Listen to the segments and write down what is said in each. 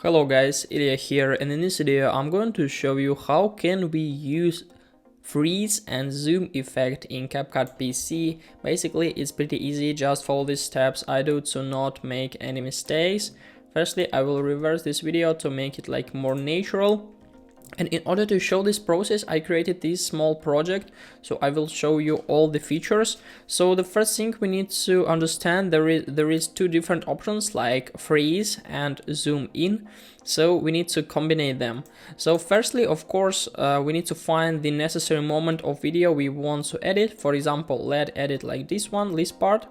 Hello guys, Ilya here, and in this video I'm going to show you how can we use freeze and zoom effect in CapCut PC. Basically it's pretty easy, just follow these steps I do to not make any mistakes. Firstly, I will reverse this video to make it like more natural. And in order to show this process, I created this small project, so I will show you all the features. So the first thing we need to understand, there is two different options like freeze and zoom in. So we need to combine them. So firstly, of course, we need to find the necessary moment of video we want to edit. For example, let's edit like this one, this part.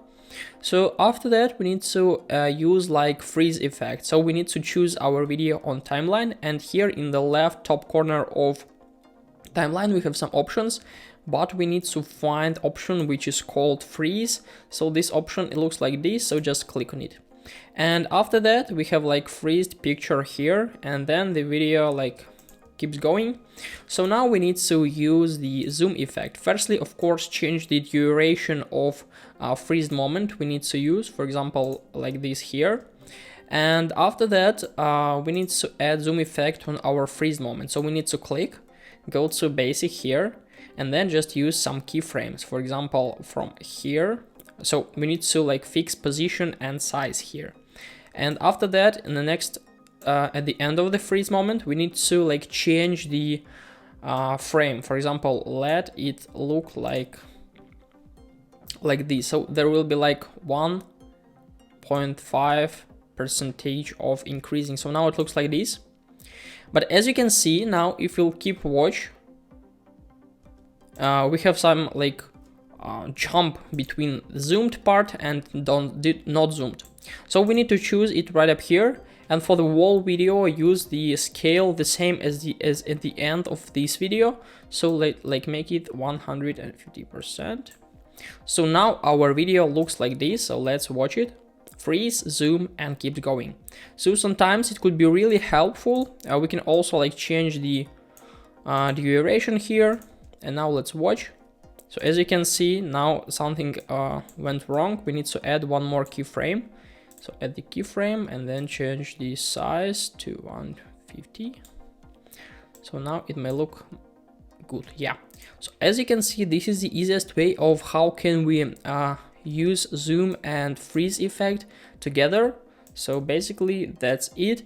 So after that we need to use like freeze effect. So we need to choose our video on timeline, and here in the left top corner of timeline we have some options, but we need to find option which is called freeze. So this option, it looks like this, so just click on it. And after that we have like freezed picture here, and then the video like keeps going. So now we need to use the zoom effect. Firstly, of course, change the duration of freeze moment we need to use, for example like this here. And after that we need to add zoom effect on our freeze moment. So we need to click, go to basic here, and then just use some keyframes, for example from here. So we need to like fix position and size here. And after that, in the next at the end of the freeze moment, we need to like change the frame. For example, let it look like this. So there will be like 1.5% of increasing. So now it looks like this. But as you can see now, if you'll keep watch, we have some like jump between zoomed part and not zoomed. So we need to choose it right up here. And for the whole video, use the scale the same as at the end of this video. So like make it 150%. So now our video looks like this. So let's watch it. Freeze, zoom, and keep going. So sometimes it could be really helpful. We can also like change the duration here. And now let's watch. So as you can see, now something went wrong. We need to add one more keyframe. So add the keyframe and then change the size to 150. So now it may look good. Yeah. So as you can see, this is the easiest way of how can we use zoom and freeze effect together. So basically that's it.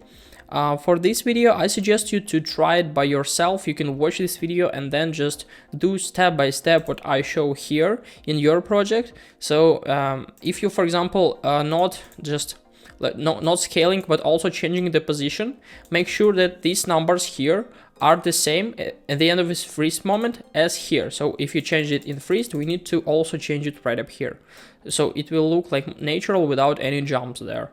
For this video, I suggest you to try it by yourself. You can watch this video and then just do step by step what I show here in your project. So if you, for example, not scaling but also changing the position, make sure that these numbers here are the same at the end of this freeze moment as here. So if you change it in freeze, we need to also change it right up here. So it will look like natural without any jumps there.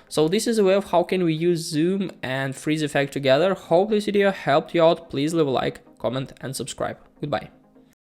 So this is a way of how can we use zoom and freeze effect together. Hope this video helped you out. Please leave a like, comment, and subscribe. Goodbye.